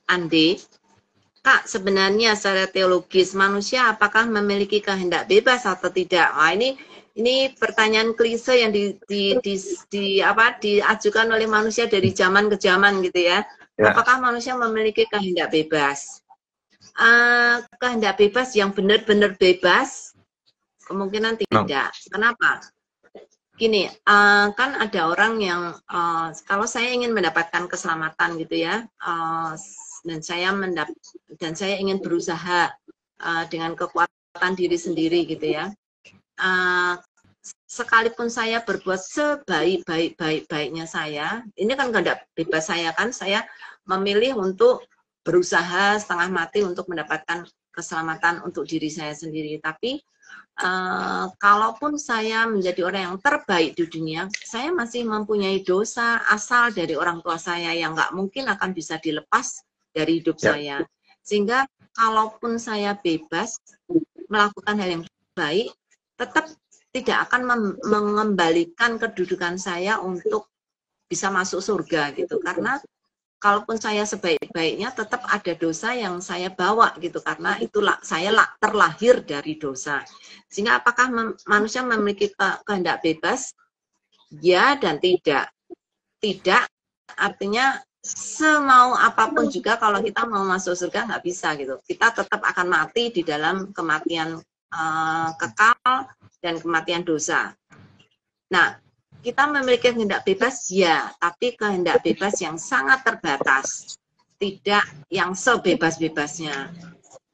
Ande. Kak, sebenarnya secara teologis manusia apakah memiliki kehendak bebas atau tidak? Wah, ini pertanyaan klise yang diajukan oleh manusia dari zaman ke zaman gitu ya. Apakah manusia memiliki kehendak bebas? Kehendak bebas yang benar-benar bebas kemungkinan tidak. Kenapa? Gini, kan ada orang yang kalau saya ingin mendapatkan keselamatan gitu ya, dan saya ingin berusaha dengan kekuatan diri sendiri gitu ya, sekalipun saya berbuat sebaik-baiknya saya, ini kan kehendak bebas saya kan, saya memilih untuk berusaha setengah mati untuk mendapatkan keselamatan untuk diri saya sendiri, tapi kalaupun saya menjadi orang yang terbaik di dunia, saya masih mempunyai dosa asal dari orang tua saya yang nggak mungkin akan bisa dilepas dari hidup saya. Sehingga kalaupun saya bebas melakukan hal yang baik, tetap tidak akan mengembalikan kedudukan saya untuk bisa masuk surga gitu. Karena kalaupun saya sebaik-baiknya tetap ada dosa yang saya bawa gitu, karena itulah saya terlahir dari dosa. Sehingga apakah manusia memiliki kehendak bebas? Ya dan tidak. Tidak artinya semau apapun juga kalau kita mau masuk surga nggak bisa gitu. Kita tetap akan mati di dalam kematian kekal dan kematian dosa. Nah, kita memiliki kehendak bebas, ya, tapi kehendak bebas yang sangat terbatas, tidak yang sebebas-bebasnya.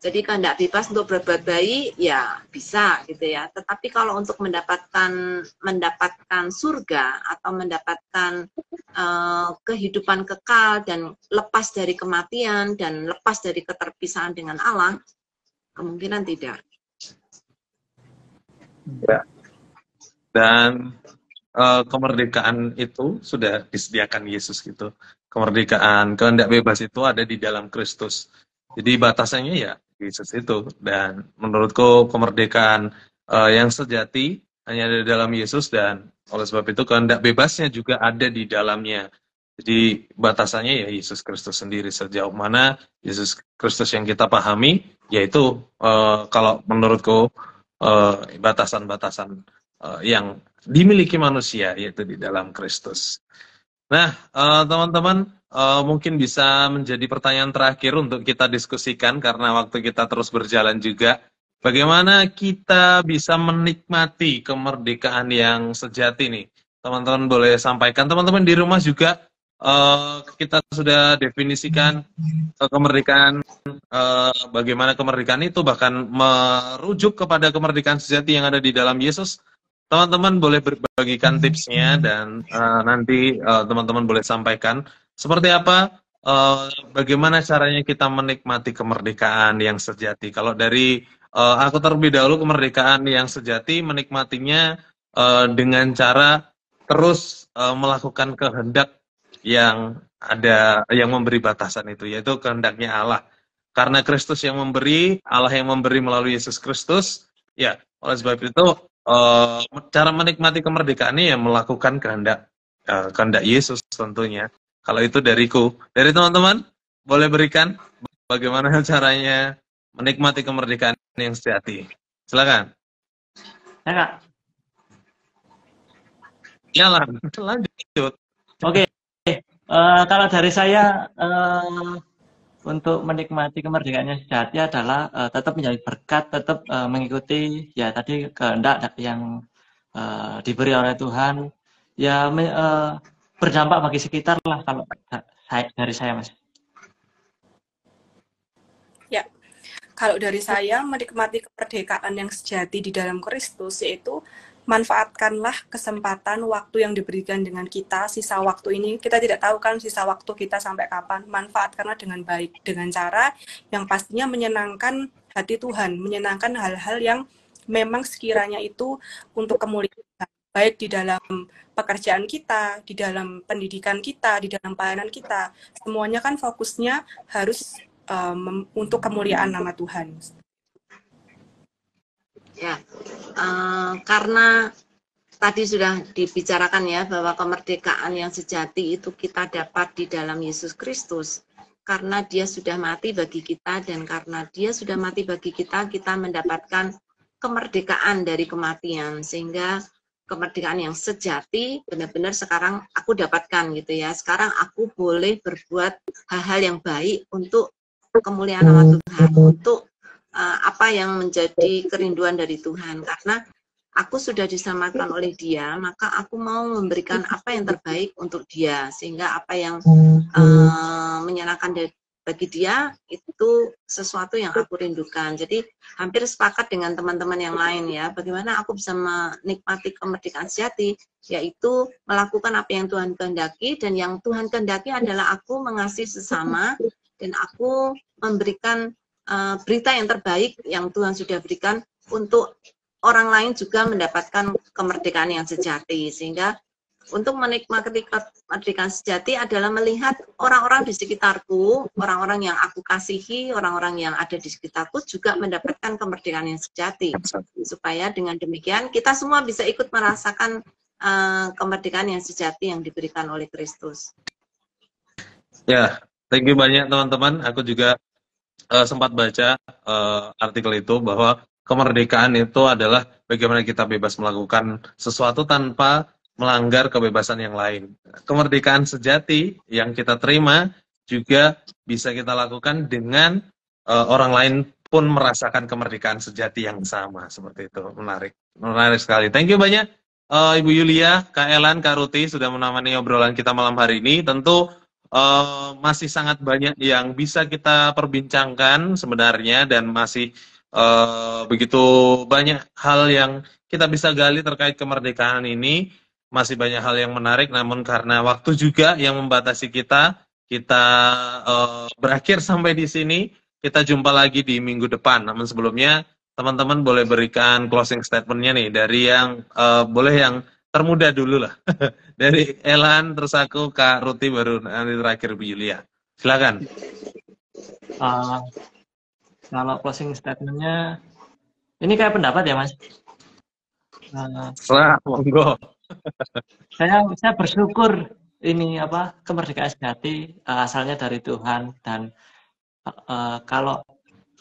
Jadi kehendak bebas untuk berbuat baik, ya bisa gitu ya. Tetapi kalau untuk mendapatkan surga atau mendapatkan kehidupan kekal dan lepas dari kematian dan lepas dari keterpisahan dengan Allah, kemungkinan tidak. Ya. Dan kemerdekaan itu sudah disediakan Yesus gitu. Kemerdekaan, kehendak bebas itu ada di dalam Kristus. Jadi batasannya ya Yesus itu. Dan menurutku kemerdekaan yang sejati hanya ada di dalam Yesus, dan oleh sebab itu kehendak bebasnya juga ada di dalamnya. Jadi batasannya ya Yesus Kristus sendiri. Sejauh mana Yesus Kristus yang kita pahami, yaitu kalau menurutku batasan-batasan yang dimiliki manusia, yaitu di dalam Kristus. Nah, teman-teman, mungkin bisa menjadi pertanyaan terakhir untuk kita diskusikan, karena waktu kita terus berjalan juga. Bagaimana kita bisa menikmati kemerdekaan yang sejati nih? Teman-teman boleh sampaikan. Teman-teman di rumah juga, kita sudah definisikan kemerdekaan, bagaimana kemerdekaan itu bahkan merujuk kepada kemerdekaan sejati yang ada di dalam Yesus. Teman-teman boleh berbagikan tipsnya, dan nanti teman-teman boleh sampaikan seperti apa, bagaimana caranya kita menikmati kemerdekaan yang sejati. Kalau dari aku terlebih dahulu, kemerdekaan yang sejati menikmatinya dengan cara terus melakukan kehendak yang ada, yang memberi batasan itu, yaitu kehendaknya Allah. Karena Kristus yang memberi, Allah yang memberi melalui Yesus Kristus, ya oleh sebab itu cara menikmati kemerdekaan ini ya melakukan kehendak Yesus tentunya. Kalau itu dariku, dari teman-teman boleh berikan bagaimana caranya menikmati kemerdekaan yang sejati. Silakan. Ya, Kak. Ya, lanjut. Oke. Kalau dari saya, untuk menikmati kemerdekaannya sejati adalah tetap menjadi berkat, tetap mengikuti ya tadi kehendak yang diberi oleh Tuhan, ya berdampak bagi sekitar lah kalau dari saya, Mas. Ya, kalau dari saya menikmati kemerdekaan yang sejati di dalam Kristus, yaitu manfaatkanlah kesempatan waktu yang diberikan dengan kita, sisa waktu ini, kita tidak tahu kan sisa waktu kita sampai kapan, manfaatkanlah dengan baik, dengan cara yang pastinya menyenangkan hati Tuhan, menyenangkan hal-hal yang memang sekiranya itu untuk kemuliaan Tuhan, baik di dalam pekerjaan kita, di dalam pendidikan kita, di dalam pelayanan kita, semuanya kan fokusnya harus untuk kemuliaan nama Tuhan. Ya, karena tadi sudah dibicarakan ya bahwa kemerdekaan yang sejati itu kita dapat di dalam Yesus Kristus. Karena dia sudah mati bagi kita dan karena dia sudah mati bagi kita, kita mendapatkan kemerdekaan dari kematian. Sehingga kemerdekaan yang sejati benar-benar sekarang aku dapatkan gitu ya. Sekarang aku boleh berbuat hal-hal yang baik untuk kemuliaan nama Tuhan, untuk apa yang menjadi kerinduan dari Tuhan. Karena aku sudah diselamatkan oleh dia, maka aku mau memberikan apa yang terbaik untuk dia, sehingga apa yang menyenangkan bagi dia itu sesuatu yang aku rindukan. Jadi hampir sepakat dengan teman-teman yang lain ya, bagaimana aku bisa menikmati kemerdekaan sejati, yaitu melakukan apa yang Tuhan kehendaki, dan yang Tuhan kehendaki adalah aku mengasihi sesama, dan aku memberikan berita yang terbaik yang Tuhan sudah berikan untuk orang lain juga mendapatkan kemerdekaan yang sejati. Sehingga untuk menikmati kemerdekaan sejati adalah melihat orang-orang di sekitarku, orang-orang yang aku kasihi, orang-orang yang ada di sekitarku juga mendapatkan kemerdekaan yang sejati. Supaya dengan demikian kita semua bisa ikut merasakan kemerdekaan yang sejati yang diberikan oleh Kristus. Ya, thank you banyak teman-teman. Aku juga sempat baca artikel itu bahwa kemerdekaan itu adalah bagaimana kita bebas melakukan sesuatu tanpa melanggar kebebasan yang lain. Kemerdekaan sejati yang kita terima juga bisa kita lakukan dengan orang lain pun merasakan kemerdekaan sejati yang sama. Seperti itu. Menarik sekali. Thank you banyak Ibu Yulia, Kak Elan, Kak Ruti sudah menemani obrolan kita malam hari ini. Tentu masih sangat banyak yang bisa kita perbincangkan sebenarnya, dan masih begitu banyak hal yang kita bisa gali terkait kemerdekaan ini. Masih banyak hal yang menarik, namun karena waktu juga yang membatasi kita berakhir sampai di sini. Kita jumpa lagi di minggu depan. Namun sebelumnya teman-teman boleh berikan closing statement-nya nih dari yang boleh yang termuda dulu lah. Dari Elan, terus aku, Kak Ruti, baru nanti terakhir Bu Yulia. Silakan. Kalau closing statement-nya, ini kayak pendapat ya Mas? Monggo. Saya bersyukur ini kemerdekaan sejati asalnya dari Tuhan, dan kalau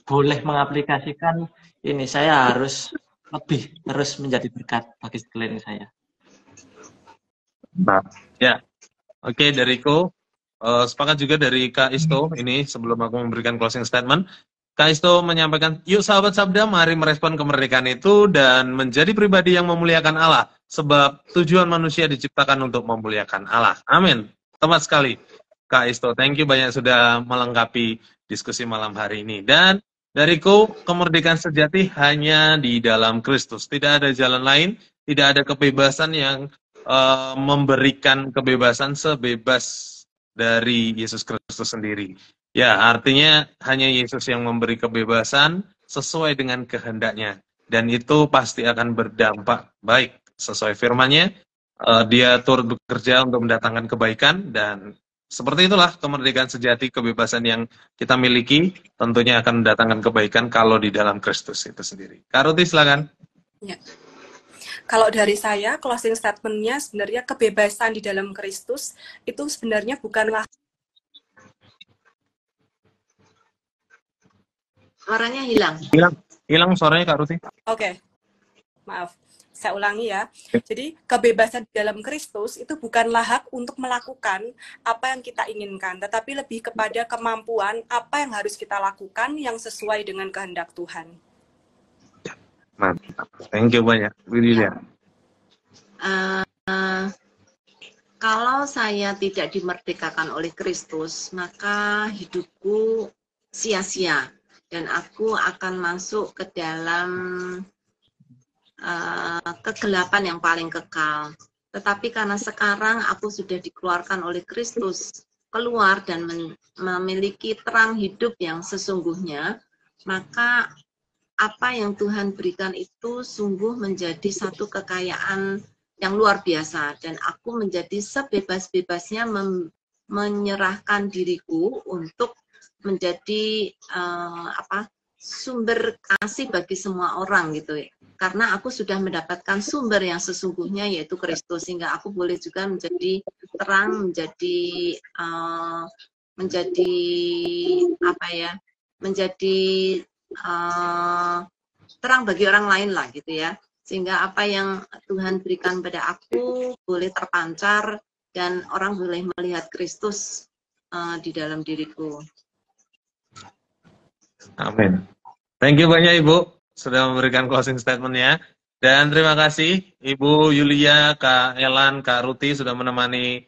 boleh mengaplikasikan ini, saya harus lebih terus menjadi berkat bagi sekeliling saya. Nah, ya, oke, dariku sepakat juga dari Kak Isto ini sebelum aku memberikan closing statement. Kak Isto menyampaikan, yuk sahabat Sabda, mari merespon kemerdekaan itu dan menjadi pribadi yang memuliakan Allah, sebab tujuan manusia diciptakan untuk memuliakan Allah. Amin. Tepat sekali, Kak Isto. Thank you banyak sudah melengkapi diskusi malam hari ini. Dan dariku, kemerdekaan sejati hanya di dalam Kristus. Tidak ada jalan lain, tidak ada kebebasan yang memberikan kebebasan sebebas dari Yesus Kristus sendiri. Ya, artinya hanya Yesus yang memberi kebebasan sesuai dengan kehendaknya. Dan itu pasti akan berdampak baik. Sesuai firman-Nya, dia turut bekerja untuk mendatangkan kebaikan, dan seperti itulah kemerdekaan sejati, kebebasan yang kita miliki tentunya akan mendatangkan kebaikan kalau di dalam Kristus itu sendiri. Kak Ruti, silakan. Ya. Kalau dari saya, closing statement-nya sebenarnya kebebasan di dalam Kristus itu sebenarnya bukanlah... Suaranya hilang. Hilang suaranya Kak Ruti. Oke, maaf. Saya ulangi ya. Jadi kebebasan di dalam Kristus itu bukanlah hak untuk melakukan apa yang kita inginkan, tetapi lebih kepada kemampuan apa yang harus kita lakukan yang sesuai dengan kehendak Tuhan. Mantap. Thank you banyak, Bu Yulia. Kalau saya tidak dimerdekakan oleh Kristus, maka hidupku sia-sia dan aku akan masuk ke dalam kegelapan yang paling kekal. Tetapi karena sekarang aku sudah dikeluarkan oleh Kristus, keluar dan memiliki terang hidup yang sesungguhnya, maka apa yang Tuhan berikan itu sungguh menjadi satu kekayaan yang luar biasa. Dan aku menjadi sebebas-bebasnya menyerahkan diriku untuk menjadi sumber kasih bagi semua orang gitu ya. Karena aku sudah mendapatkan sumber yang sesungguhnya yaitu Kristus, sehingga aku boleh juga menjadi terang, menjadi terang bagi orang lain lah gitu ya. Sehingga apa yang Tuhan berikan pada aku boleh terpancar dan orang boleh melihat Kristus di dalam diriku. Amin. Thank you banyak Ibu sudah memberikan closing statement-nya. Dan terima kasih Ibu Yulia, Kak Elan, Kak Ruti sudah menemani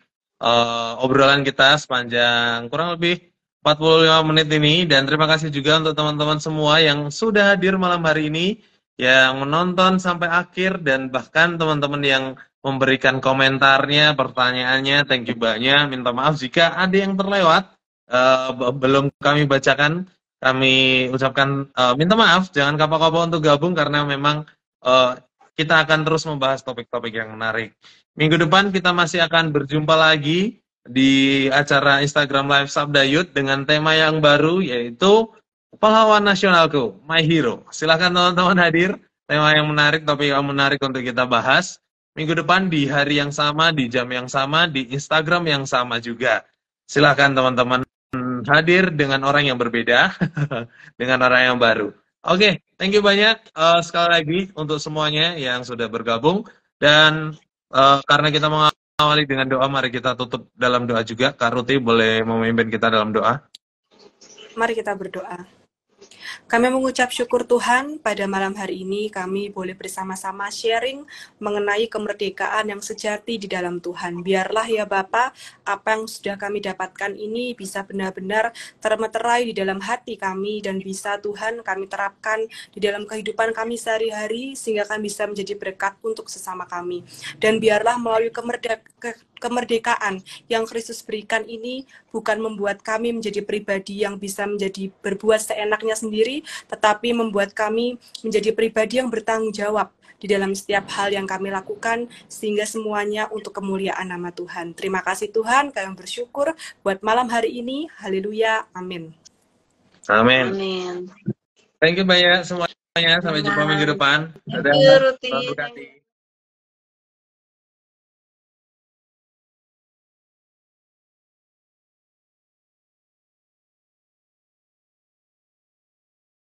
obrolan kita sepanjang kurang lebih 45 menit ini. Dan terima kasih juga untuk teman-teman semua yang sudah hadir malam hari ini, yang menonton sampai akhir, dan bahkan teman-teman yang memberikan komentarnya, pertanyaannya. Thank you banyak. Minta maaf jika ada yang terlewat, belum kami bacakan. Kami ucapkan minta maaf, jangan kapok-kapok untuk gabung karena memang kita akan terus membahas topik-topik yang menarik. Minggu depan kita masih akan berjumpa lagi di acara Instagram Live Sabda Youth dengan tema yang baru, yaitu Pahlawan Nasionalku, My Hero. Silahkan teman-teman hadir, tema yang menarik, topik yang menarik untuk kita bahas. Minggu depan di hari yang sama, di jam yang sama, di Instagram yang sama juga. Silahkan teman-teman hadir dengan orang yang berbeda, dengan orang yang baru. Oke, thank you banyak sekali lagi untuk semuanya yang sudah bergabung. Dan karena kita mengawali dengan doa, mari kita tutup dalam doa juga. Kak Ruti boleh memimpin kita dalam doa? Mari kita berdoa. Kami mengucap syukur Tuhan, pada malam hari ini kami boleh bersama-sama sharing mengenai kemerdekaan yang sejati di dalam Tuhan. Biarlah ya Bapa, apa yang sudah kami dapatkan ini bisa benar-benar termeterai di dalam hati kami, dan bisa Tuhan kami terapkan di dalam kehidupan kami sehari-hari, sehingga kami bisa menjadi berkat untuk sesama kami. Dan biarlah melalui kemerdekaan yang Kristus berikan ini bukan membuat kami menjadi pribadi yang bisa menjadi berbuat seenaknya sendiri, tetapi membuat kami menjadi pribadi yang bertanggung jawab di dalam setiap hal yang kami lakukan, sehingga semuanya untuk kemuliaan nama Tuhan. Terima kasih Tuhan, kami bersyukur buat malam hari ini. Haleluya, amin. Amin. Amin. Thank you banyak semuanya, sampai jumpa minggu depan. Thank you, Ruti.